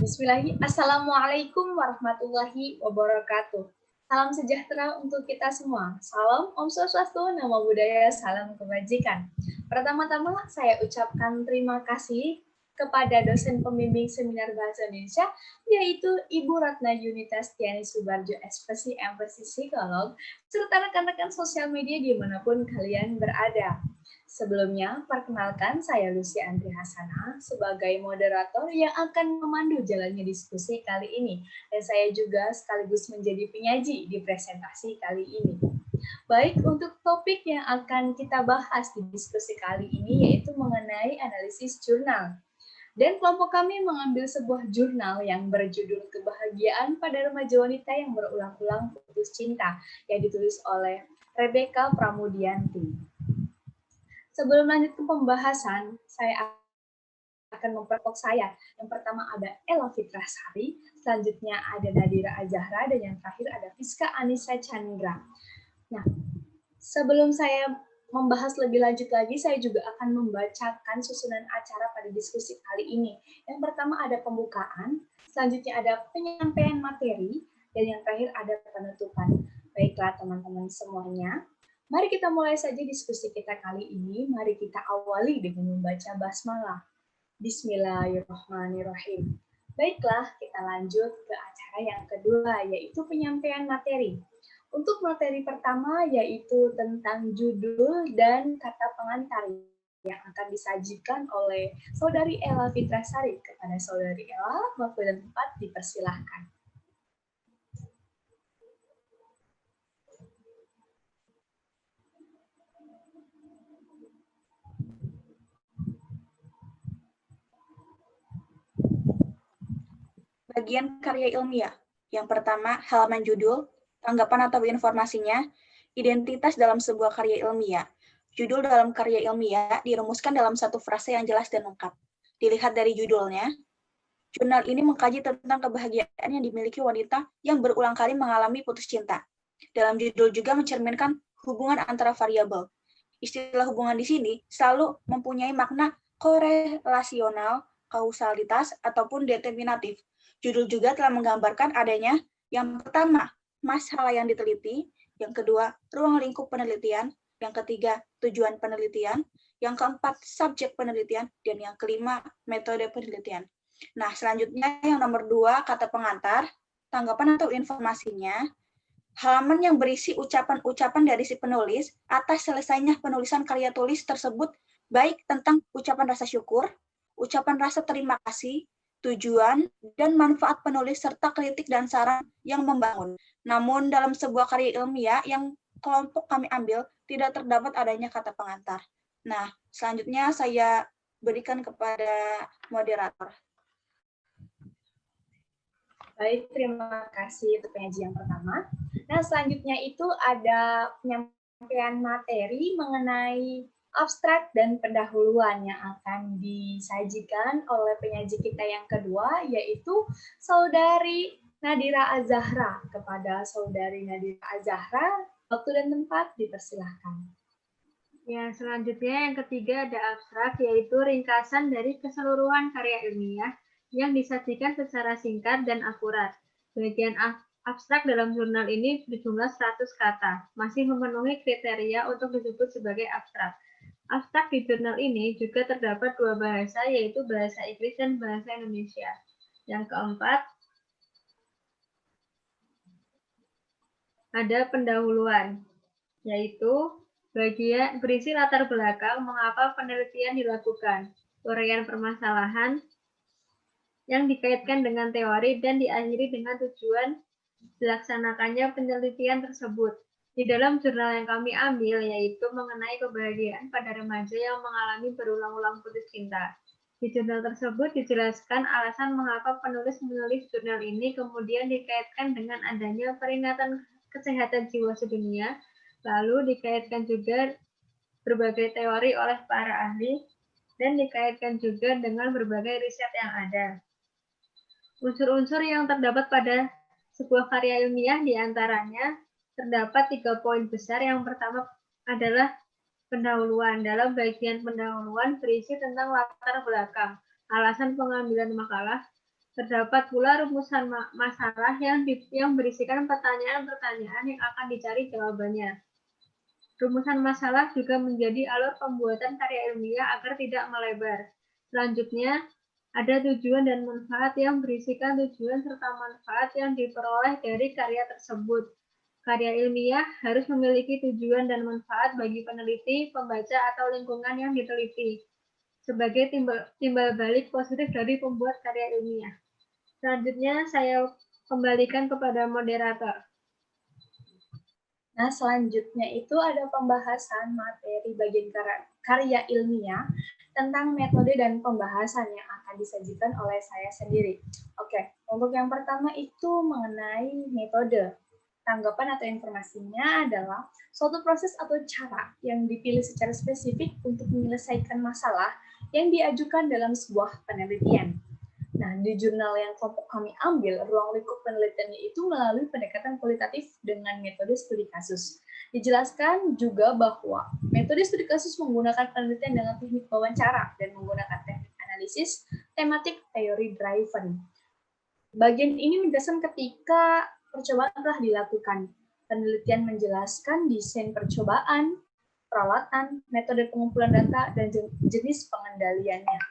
Bismillahirrahmanirrahim. Assalamualaikum warahmatullahi wabarakatuh. Salam sejahtera untuk kita semua. Salam Om Swastiastu, Namo Buddhaya, salam kebajikan. Pertama-tama saya ucapkan terima kasih kepada dosen pembimbing seminar Bahasa Indonesia, yaitu Ibu Ratna Yunita Stiani Subarjo, ekspresi MPC Psikolog, serta rekan-rekan sosial media dimanapun kalian berada. Sebelumnya, perkenalkan saya Lucy Andri Hasana sebagai moderator yang akan memandu jalannya diskusi kali ini. Dan saya juga sekaligus menjadi penyaji di presentasi kali ini. Baik, untuk topik yang akan kita bahas di diskusi kali ini yaitu mengenai analisis jurnal. Dan kelompok kami mengambil sebuah jurnal yang berjudul Kebahagiaan pada Remaja Wanita yang Berulang-ulang Putus Cinta yang ditulis oleh Rebecca Pramudianti. Sebelum lanjut ke pembahasan, saya akan memperkenalkan saya. Yang pertama ada Ella Fitrasari, selanjutnya ada Nadira Azahra, dan yang terakhir ada Fiska Anissa Chandra. Nah, sebelum saya membahas lebih lanjut lagi, saya juga akan membacakan susunan acara pada diskusi kali ini. Yang pertama ada pembukaan, selanjutnya ada penyampaian materi, dan yang terakhir ada penutupan. Baiklah teman-teman semuanya, mari kita mulai saja diskusi kita kali ini. Mari kita awali dengan membaca basmalah. Bismillahirrahmanirrahim. Baiklah, kita lanjut ke acara yang kedua, yaitu penyampaian materi. Untuk materi pertama yaitu tentang judul dan kata pengantar yang akan disajikan oleh Saudari Ella Fitrasari. Kepada Saudari Ella, waktu dan tempat dipersilahkan. Bagian karya ilmiah. Yang pertama, halaman judul, tanggapan atau informasinya, identitas dalam sebuah karya ilmiah. Judul dalam karya ilmiah dirumuskan dalam satu frase yang jelas dan lengkap. Dilihat dari judulnya, jurnal ini mengkaji tentang kebahagiaan yang dimiliki wanita yang berulang kali mengalami putus cinta. Dalam judul juga mencerminkan hubungan antara variabel. Istilah hubungan di sini selalu mempunyai makna korelasional, kausalitas, ataupun determinatif. Judul juga telah menggambarkan adanya yang pertama, masalah yang diteliti, yang kedua, ruang lingkup penelitian, yang ketiga, tujuan penelitian, yang keempat, subjek penelitian, dan yang kelima, metode penelitian. Nah, selanjutnya yang nomor 2, kata pengantar, tanggapan atau informasinya, halaman yang berisi ucapan-ucapan dari si penulis atas selesainya penulisan karya tulis tersebut, baik tentang ucapan rasa syukur, ucapan rasa terima kasih, tujuan, dan manfaat penulis, serta kritik dan saran yang membangun. Namun, dalam sebuah karya ilmiah yang kelompok kami ambil, tidak terdapat adanya kata pengantar. Nah, selanjutnya saya berikan kepada moderator. Baik, terima kasih untuk penyaji yang pertama. Nah, selanjutnya itu ada penyampaian materi mengenai abstrak dan pendahuluan yang akan disajikan oleh penyaji kita yang kedua, yaitu Saudari Nadira Azahra. Kepada Saudari Nadira Azahra, waktu dan tempat dipersilahkan. Ya, selanjutnya yang ketiga ada abstrak, yaitu ringkasan dari keseluruhan karya ilmiah yang disajikan secara singkat dan akurat. Bagian abstrak dalam jurnal ini berjumlah 100 kata, masih memenuhi kriteria untuk disebut sebagai abstrak. Abstrak di jurnal ini juga terdapat 2 bahasa, yaitu bahasa Inggris dan bahasa Indonesia. Yang keempat, ada pendahuluan, yaitu bagian berisi latar belakang mengapa penelitian dilakukan, uraian permasalahan yang dikaitkan dengan teori, dan diakhiri dengan tujuan dilaksanakannya penelitian tersebut. Di dalam jurnal yang kami ambil, yaitu mengenai kebahagiaan pada remaja yang mengalami berulang-ulang putus cinta. Di jurnal tersebut dijelaskan alasan mengapa penulis menulis jurnal ini, kemudian dikaitkan dengan adanya peringatan kesehatan jiwa sedunia, lalu dikaitkan juga berbagai teori oleh para ahli, dan dikaitkan juga dengan berbagai riset yang ada. Unsur-unsur yang terdapat pada sebuah karya ilmiah diantaranya terdapat 3 poin besar. Yang pertama adalah pendahuluan. Dalam bagian pendahuluan berisi tentang latar belakang, alasan pengambilan makalah, Terdapat pula rumusan masalah yang berisikan pertanyaan-pertanyaan yang akan dicari jawabannya. Rumusan masalah juga menjadi alur pembuatan karya ilmiah agar tidak melebar. Selanjutnya, ada tujuan dan manfaat yang berisikan tujuan serta manfaat yang diperoleh dari karya tersebut. Karya ilmiah harus memiliki tujuan dan manfaat bagi peneliti, pembaca, atau lingkungan yang diteliti, sebagai timbal balik positif dari pembuat karya ilmiah. Selanjutnya, saya kembalikan kepada moderator. Nah, selanjutnya itu ada pembahasan materi bagian karya ilmiah tentang metode dan pembahasan yang akan disajikan oleh saya sendiri. Oke, untuk yang pertama itu mengenai metode. Tanggapan atau informasinya adalah suatu proses atau cara yang dipilih secara spesifik untuk menyelesaikan masalah yang diajukan dalam sebuah penelitian. Nah, di jurnal yang kelompok kami ambil, ruang lingkup penelitiannya itu melalui pendekatan kualitatif dengan metode studi kasus. Dijelaskan juga bahwa metode studi kasus menggunakan penelitian dengan teknik wawancara dan menggunakan teknik analisis tematik teori driven. Bagian ini menjelaskan ketika percobaan telah dilakukan. Penelitian menjelaskan desain percobaan, peralatan, metode pengumpulan data, dan jenis pengendaliannya.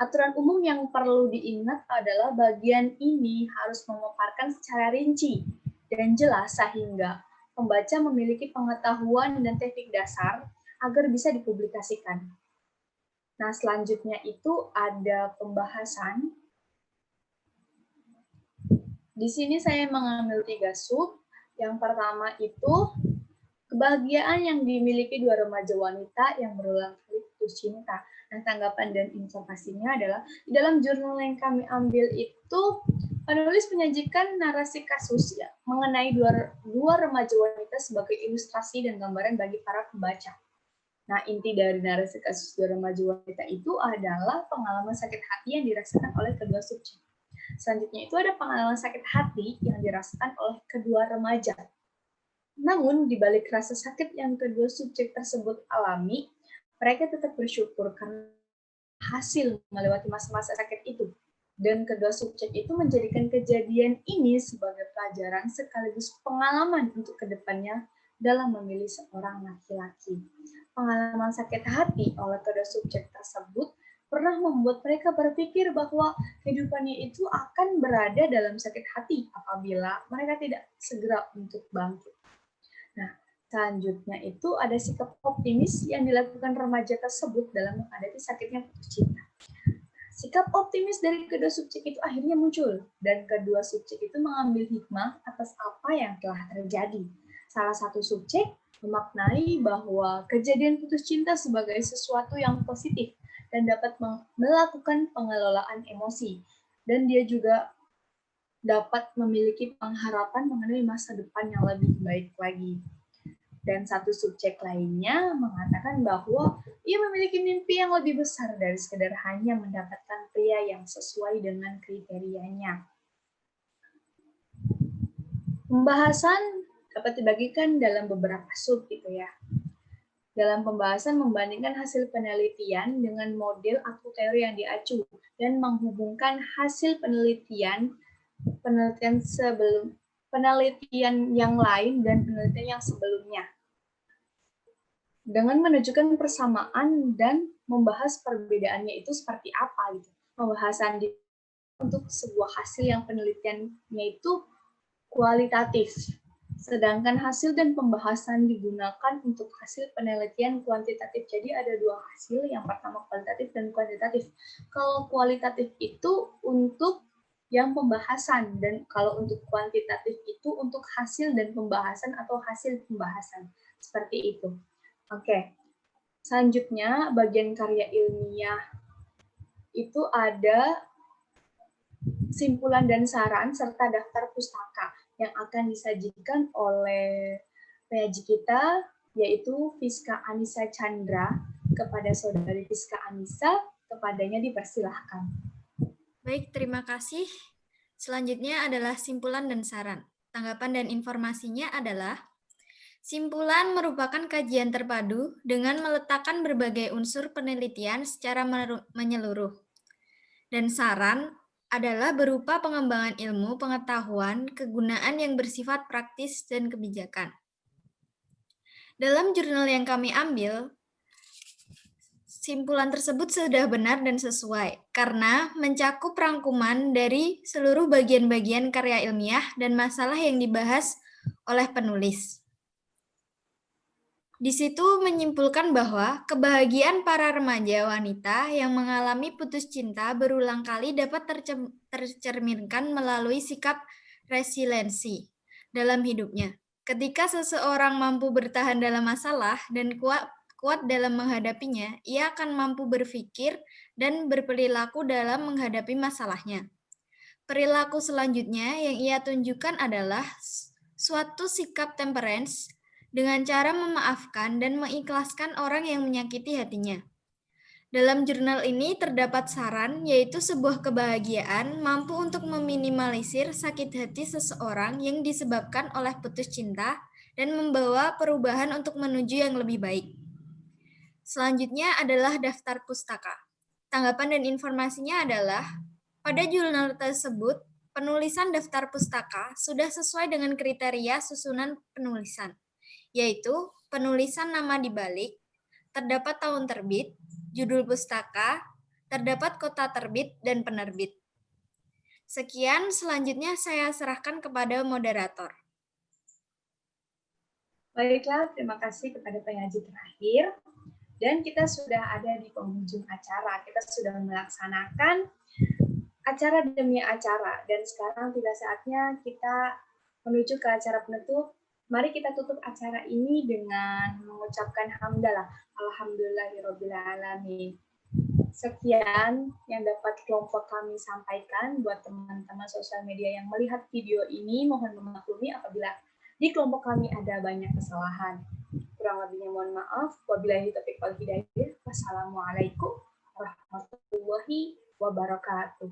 Aturan umum yang perlu diingat adalah bagian ini harus memaparkan secara rinci dan jelas sehingga pembaca memiliki pengetahuan dan teknik dasar agar bisa dipublikasikan. Nah, selanjutnya itu ada pembahasan. Di sini saya mengambil 3 sub. Yang pertama itu kebahagiaan yang dimiliki dua remaja wanita yang berulang kali putus cinta. Nah, tanggapan dan informasinya adalah di dalam jurnal yang kami ambil itu penulis menyajikan narasi kasus ya mengenai dua remaja wanita sebagai ilustrasi dan gambaran bagi para pembaca. Nah, inti dari narasi kasus dua remaja wanita itu adalah pengalaman sakit hati yang dirasakan oleh kedua subjek. Selanjutnya itu ada pengalaman sakit hati yang dirasakan oleh kedua remaja. Namun, di balik rasa sakit yang kedua subjek tersebut alami, mereka tetap bersyukur karena hasil melewati masa-masa sakit itu. Dan kedua subjek itu menjadikan kejadian ini sebagai pelajaran sekaligus pengalaman untuk kedepannya dalam memilih seorang laki-laki. Pengalaman sakit hati oleh kedua subjek tersebut pernah membuat mereka berpikir bahwa kehidupannya itu akan berada dalam sakit hati apabila mereka tidak segera untuk bangkit. Nah, selanjutnya itu ada sikap optimis yang dilakukan remaja tersebut dalam menghadapi sakitnya putus cinta. Sikap optimis dari kedua subjek itu akhirnya muncul, dan kedua subjek itu mengambil hikmah atas apa yang telah terjadi. Salah satu subjek memaknai bahwa kejadian putus cinta sebagai sesuatu yang positif dan dapat melakukan pengelolaan emosi. Dan dia juga dapat memiliki pengharapan mengenai masa depan yang lebih baik lagi. Dan satu subjek lainnya mengatakan bahwa ia memiliki mimpi yang lebih besar dari sekedar hanya mendapatkan pria yang sesuai dengan kriterianya. Pembahasan dapat dibagikan dalam beberapa sub gitu ya. Dalam pembahasan membandingkan hasil penelitian dengan model atau teori yang diacu dan menghubungkan hasil penelitian yang lain dan penelitian yang sebelumnya dengan menunjukkan persamaan dan membahas perbedaannya itu seperti apa gitu. Pembahasan untuk sebuah hasil yang penelitiannya itu kualitatif, sedangkan hasil dan pembahasan digunakan untuk hasil penelitian kuantitatif. Jadi ada dua hasil, yang pertama kualitatif dan kuantitatif. Kalau kualitatif itu untuk yang pembahasan, dan kalau untuk kuantitatif itu untuk hasil dan pembahasan atau hasil pembahasan. Seperti itu. Oke. Selanjutnya, bagian karya ilmiah itu ada simpulan dan saran serta daftar pustaka yang akan disajikan oleh penyaji kita, yaitu Fiska Anissa Chandra. Kepada Saudari Fiska Anissa, kepadanya dipersilahkan. Baik, terima kasih. Selanjutnya adalah simpulan dan saran. Tanggapan dan informasinya adalah simpulan merupakan kajian terpadu dengan meletakkan berbagai unsur penelitian secara menyeluruh. Dan saran adalah berupa pengembangan ilmu, pengetahuan, kegunaan yang bersifat praktis, dan kebijakan. Dalam jurnal yang kami ambil, simpulan tersebut sudah benar dan sesuai, karena mencakup rangkuman dari seluruh bagian-bagian karya ilmiah dan masalah yang dibahas oleh penulis. Di situ menyimpulkan bahwa kebahagiaan para remaja wanita yang mengalami putus cinta berulang kali dapat tercerminkan melalui sikap resiliensi dalam hidupnya. Ketika seseorang mampu bertahan dalam masalah dan kuat dalam menghadapinya, ia akan mampu berpikir dan berperilaku dalam menghadapi masalahnya. Perilaku selanjutnya yang ia tunjukkan adalah suatu sikap temperance dengan cara memaafkan dan mengikhlaskan orang yang menyakiti hatinya. Dalam jurnal ini terdapat saran, yaitu sebuah kebahagiaan mampu untuk meminimalisir sakit hati seseorang yang disebabkan oleh putus cinta dan membawa perubahan untuk menuju yang lebih baik. Selanjutnya adalah daftar pustaka. Tanggapan dan informasinya adalah, pada jurnal tersebut, penulisan daftar pustaka sudah sesuai dengan kriteria susunan penulisan, yaitu penulisan nama di balik, terdapat tahun terbit, judul pustaka, terdapat kota terbit, dan penerbit. Sekian, selanjutnya saya serahkan kepada moderator. Baiklah, terima kasih kepada penyaji terakhir. Dan kita sudah ada di penghujung acara. Kita sudah melaksanakan acara demi acara. Dan sekarang tiba saatnya kita menuju ke acara penutup. Mari kita tutup acara ini dengan mengucapkan hamdalah. Alhamdulillahirrabbilalamin. Sekian yang dapat kelompok kami sampaikan buat teman-teman sosial media yang melihat video ini. Mohon memaklumi apabila di kelompok kami ada banyak kesalahan. Kurang lebihnya mohon maaf. Wabillahi taufiq wal hidayah. Wassalamualaikum warahmatullahi wabarakatuh.